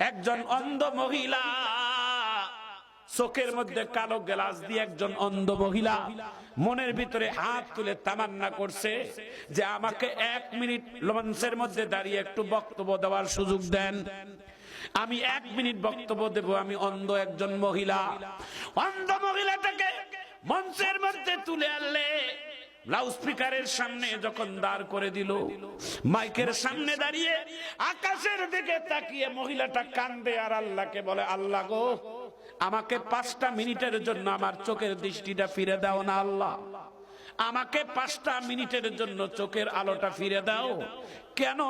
একজন অন্ধ মহিলা, চোখের মধ্যে কালো গ্লাস দিয়ে একজন অন্ধ মহিলা মনের ভিতরে হাত তুলে তামান্না করছে যে আমাকে 1 মিনিট মঞ্চের মধ্যে দাঁড়িয়ে একটু বক্তব্য দেওয়ার সুযোগ দেন, আমি 1 মিনিট বক্তব্য দেব। আমি অন্ধ একজন মহিলা। অন্ধ মহিলাটাকে মঞ্চের মধ্যে তুলে আনলে, লাউডস্পিকারের সামনে যখন দাঁড় করে দিল, মাইকের সামনে দাঁড়িয়ে আকাশের দিকে তাকিয়ে মহিলাটা কান্দে আর আল্লাহকে বলে, আল্লাহ গো, আমাকে 5টা মিনিটের জন্য আমার চোখের দৃষ্টিটা ফিরে দাও না আল্লাহ, আমাকে 5টা মিনিটের জন্য চোখের আলোটা ফিরে দাও। কেন?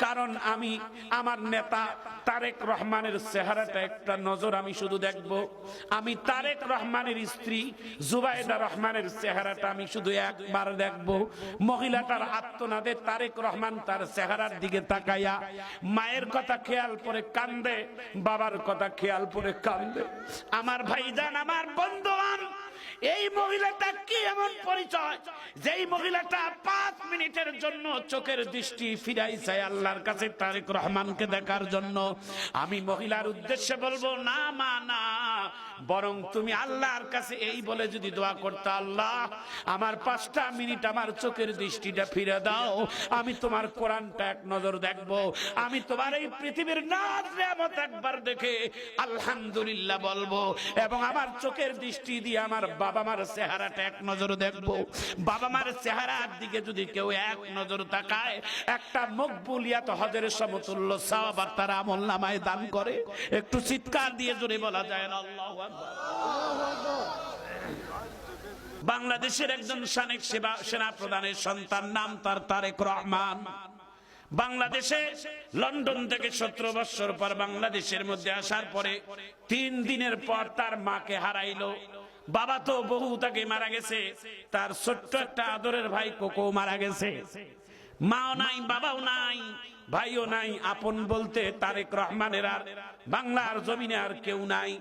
কারণ আমি আমার নেতা তারেক রহমানের চেহারাটা একটা নজর আমি শুধু দেখব, আমি তারেক রহমানের স্ত্রী জুবাইদা রহমানের চেহারাটা আমি শুধু একবার দেখব। মহিলাটার আত্মনাদে তারেক রহমান তার চেহারার দিকে তাকাইয়া মায়ের কথা খেয়াল করে কান্দে, বাবার কথা খেয়াল করে কান্দে। আমার ভাইজান, আমার বন্ধুগণ, এই মহিলাটা কি এমন পরিচয় যেই মহিলাটা 5 মিনিটের জন্য চোখের দৃষ্টি ফিরাই চায় আল্লাহর কাছে তারেক রহমানকে দেখার জন্য। আমি মহিলার উদ্দেশ্যে বলবো, না মা না, বরং তুমি আল্লাহর কাছে এই বলে যদি দোয়া করতে, আল্লাহ আমার 5টা মিনিট আমার চোখের দৃষ্টিটা ফিরে দাও, আমি তোমার কোরআনটা এক নজর দেখব, আমি তোমার এই পৃথিবীর নাজ নিয়ামত একবার দেখে আলহামদুলিল্লাহ বলবো, এবং আমার চোখের দৃষ্টি দিয়ে আমার বাবা মার চেহারাটা এক নজর দেখব। বাবা মার চেহারার দিকে যদি কেউ এক নজর তাকায়, একটা মকবুলিয়াত হজের সমতুল্য সওয়াব তার আমলনামায় দান করে। একটু চিৎকার দিয়ে জোরে বলা যায় না আল্লাহু আকবার। বাংলাদেশের একজন সাবেক সেনা প্রধানের সন্তান, নাম তার তারেক রহমান। বাংলাদেশে লন্ডন থেকে 17 বছর পর বাংলাদেশের মধ্যে আসার পরে 3 দিনের পর তার মাকে হারাইলো। বাবা তো বহু তাকে মারা গেছে, তার ছোট্ট একটা আদরের ভাই কোকো মারা গেছে। মাও নাই, বাবাও নাই, ভাইও নাই। আপন বলতে তারেক রহমানের আর বাংলার জমিনে আর কেউ নাই।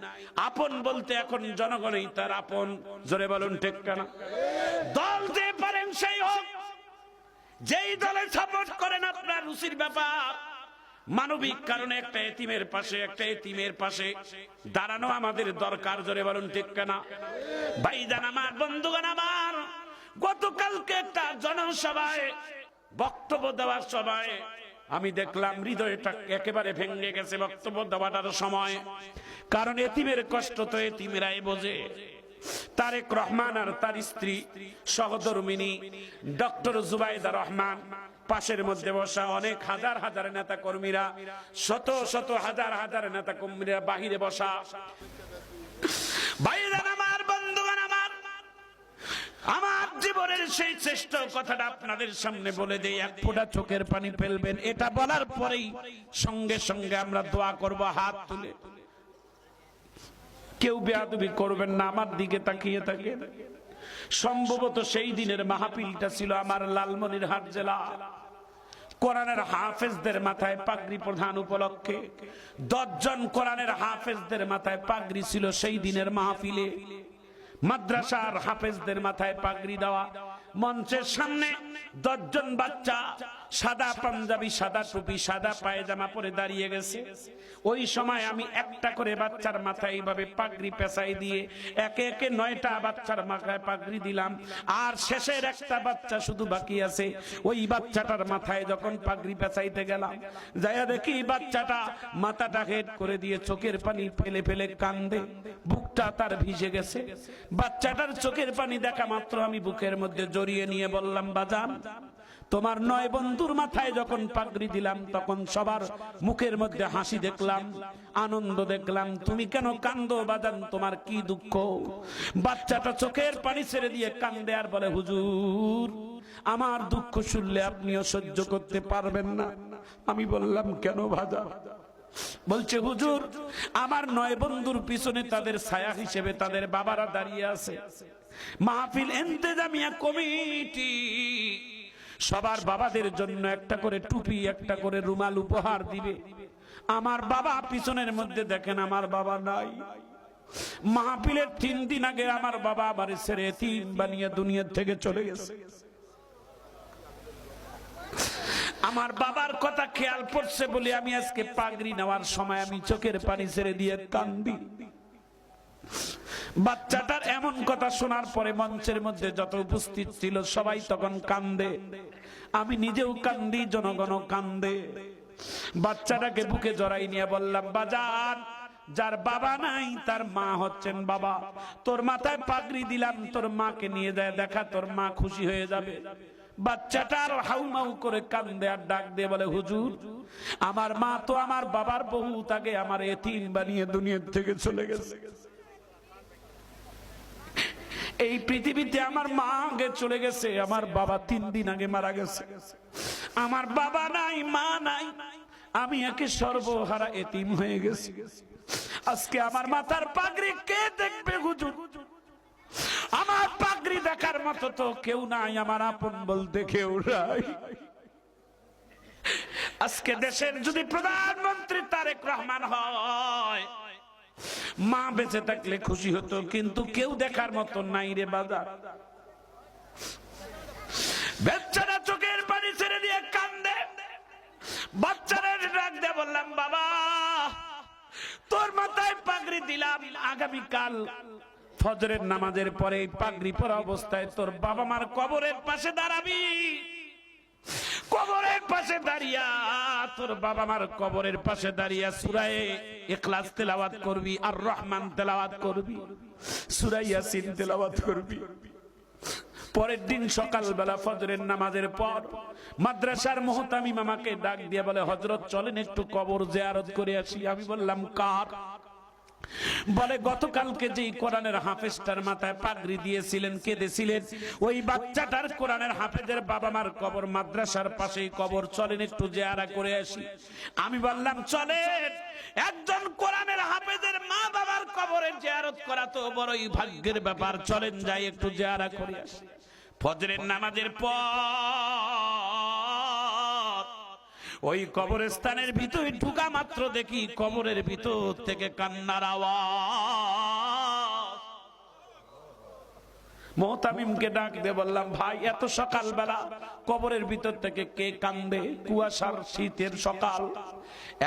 আপন বলতে এখন জনগণই তার আপন। জোরে বলুন ঠিক কিনা? দল যে পারেন সেই হোক, যেই দলে সাপোর্ট করেন আপনার রুচির ব্যাপার। মানবিক কারণে একটা এতিমের পাশে দাঁড়ানো আমাদের দরকার। জোরে বলুন ঠিক কিনা? ভাইজান আমার, বন্ধুগণ আমার, গতকালকে একটা জনসভায় বক্তব্য দেওয়ার সময় আমি দেখলাম হৃদয়টা একেবারে ভেঙে গেছে বক্তব্য দেওয়াটার সময়। কারণ এতিমের কষ্ট তো এতিমেরাই বোঝে। তারেক রহমান আর তার স্ত্রী সহধর্মিনী ডক্টর জুবাইদা রহমান পাশের মধ্যে বসা, অনেক হাজার হাজার নেতা কর্মীরা, শত শত হাজার হাজার নেতা কর্মীরা বাহিরে বসা। ভাইজান আমার, বন্ধুগণ আমার, আমার জীবনের সেই শ্রেষ্ঠ কথাটা আপনাদের সামনে বলে দেই, এক ফোঁটা চোখের পানি ফেলবেন। এটা বলার পরেই সঙ্গে সঙ্গে আমরা দোয়া করব হাত তুলে। কেউ বেয়াদবি করবেন না, আমার দিকে তাকিয়ে থাকেন। সম্ভবত সেই দিনের মাহফিলটা ছিল আমার লালমনিরহাট জেলা। কোরআনের হাফেজদের মাথায় পাগড়ি প্রধান উপলক্ষে 10 জন কোরআনের হাফেজদের মাথায় পাগড়ি ছিল সেই দিনের মাহফিলে। মাদ্রাসার হাফেজদের মাথায় পাগড়ি দেওয়া, মঞ্চের সামনে 10 জন বাচ্চা সাদা পাঞ্জাবি, সাদা টুপি, সাদা পায়জামা পরে দাঁড়িয়ে গেছে। ওই সময় আমি একটা করে বাচ্চার মাথায় এইভাবে পাগড়ি পেঁচাই দিয়ে একে একে 9টা বাচ্চার মাথায় পাগড়ি দিলাম। আর শেষের একটা বাচ্চা শুধু বাকি আছে। ওই বাচ্চাটার মাথায় যখন পাগড়ি পেঁচাইতে গেলাম, যাইয়া দেখি বাচ্চাটা মাথাটা হেড করে দিয়ে চোখের পানি ফেলে ফেলে কান্দে, বুকটা তার ভিজে গেছে। বাচ্চাটার চোখের পানি দেখা মাত্র আমি বুকের মধ্যে জড়িয়ে নিয়ে বললাম, বাজান, তোমার 9 বন্ধুর মাথায় যখন পাগড়ি দিলাম তখন সবার মুখের মধ্যে হাসি দেখলাম, আনন্দ দেখলাম, তুমি কেন কান্দো বাজান, তোমার কি দুঃখ? বাচ্চাটা চোখের পানি ছেড়ে দিয়ে কান্দে আর বলে, হুজুর, আমার দুঃখ শুনলে আপনিও সহ্য করতে পারবেন না। আমি বললাম, কেন ভাজা? বলছে, হুজুর, আমার 9 বন্ধুর পিছনে তাদের ছায়া হিসেবে তাদের বাবারা দাঁড়িয়ে আছে। মাহফিল ইন্তেজামিয়া কমিটি সবার বাবাদের জন্য একটা করে টুপি, একটা করে রুমাল উপহার দিবে। আমার বাবা পিছনের মধ্যে দেখেন, আমার বাবা নাই। মাহফিলের 3 দিন আগে আমার বাবা আমার ছেড়ে এতিম বানিয়ে দুনিয়া থেকে চলে গেছে। আমার বাবার কথা খেয়াল পড়ছে বলে আমি আজকে পাগড়ি নেওয়ার সময় আমি চোখের পানি ছেড়ে দিয়ে কান্দি। বাচ্চাটার এমন কথা শোনার পরে মঞ্চের মধ্যে যত উপস্থিত ছিল সবাই তখন কান্দে, আমি নিজেও কান্দি, জনগণও কান্দে। বাচ্চাটাকে বুকে জড়াই নিয়ে বললাম, বাজান, যার বাবা নাই তার মা হচ্ছেন বাবা। তোর মাথায় পাগড়ি দিলাম, তোর মাকে নিয়ে যায় দেখা, তোর মা খুশি হয়ে যাবে। বাচ্চাটা আর হাউমাউ করে কান্দে আর ডাক দিয়ে বলে, হুজুর, আমার মা তো আমার বাবার বহুত আগে আমার এতিম বানিয়ে দুনিয়ার থেকে চলে গেছে। এই পৃথিবীতে আমার মা আগে চলে গেছে, আমার বাবা 3 দিন আগে মারা গেছে। আমার বাবা নাই, মা নাই, আমি একে সর্বহারা এতিম হয়ে গেছি। আজকে আমার মাথার পাগড়ি কে দেখবে হুজুর? আমার পাগড়ি দেখার মতো তো কেউ নাই, আমার আপন বলতে কেউ নাই। আজকে দেশের যদি প্রধানমন্ত্রী তারেক রহমান হয়, মা বেঁচে থাকলে খুশি হতো, কিন্তু কেউ দেখার মতো নাই রে বাজার। বাচ্চারা চোখের পানি ছেড়ে দিয়ে কান্দে। বাচ্চারা ডাক দিয়ে বললাম, বাবা, তোর মাথায় পাগড়ি দিলাম, আগামীকাল ফজরের নামাজের পরে পাগড়ি পরা অবস্থায় তোর বাবা মার কবরের পাশে দাঁড়াবি। কবরের পাশে দাঁড়িয়া, তোর বাবা মার কবরের পাশে দাঁড়িয়া সূরা ইখলাস তেলাওয়াত করবি, আর রহমান তেলাওয়াত করবি, সূরা ইয়াসিন তেলাওয়াত করবি। পরের দিন সকালবেলা ফজরের নামাজের পর মাদ্রাসার মুহতামিম আমাকে ডাক দিয়ে বলে, হযরত চলেন একটু কবর জিয়ারত করে আসি। আমি বললাম, কার? বলে, গতকালকে যেই কোরআনের হাফেজটার মাথায় পাগড়ি দিয়েছিলেন, কেঁদেছিলেন, ওই বাচ্চাটার কোরআনের হাফেজের বাবা মার কবর মাদ্রাসার পাশেই কবর, চলেন একটু জিয়ারত করে আসি। আমি বললাম, চলেন। একজন কোরআনের হাফেজের মা বাবার কবরের জিয়ারত করা তো বড়ই ভাগ্যের ব্যাপার, চলেন যাই একটু জিয়ারত করে আসি। ফজরের নামাজের পর ওই কবরস্থানের ভিতরে ঢুকা মাত্র দেখি কবরের ভিতর থেকে কান্নার আওয়াজ। মুহতামিমকে ডাক দিয়ে বললাম, ভাই, এত সকালবেলা কবরের ভিতর থেকে কে কান্দে? কুয়াশার শীতের সকাল।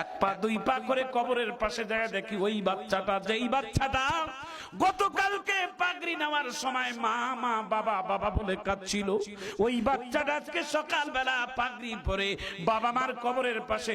1 পা 2 পা করে কবরের পাশে যায়, দেখি ওই বাচ্চাটা, যেই বাচ্চাটা গতকালকে পাগড়ি নেওয়ার সময় মা মা বাবা বাবা বলে কাঁদছিল, ওই বাচ্চাটা আজকে সকালবেলা পাগড়ি পরে বাবা মার কবরের পাশে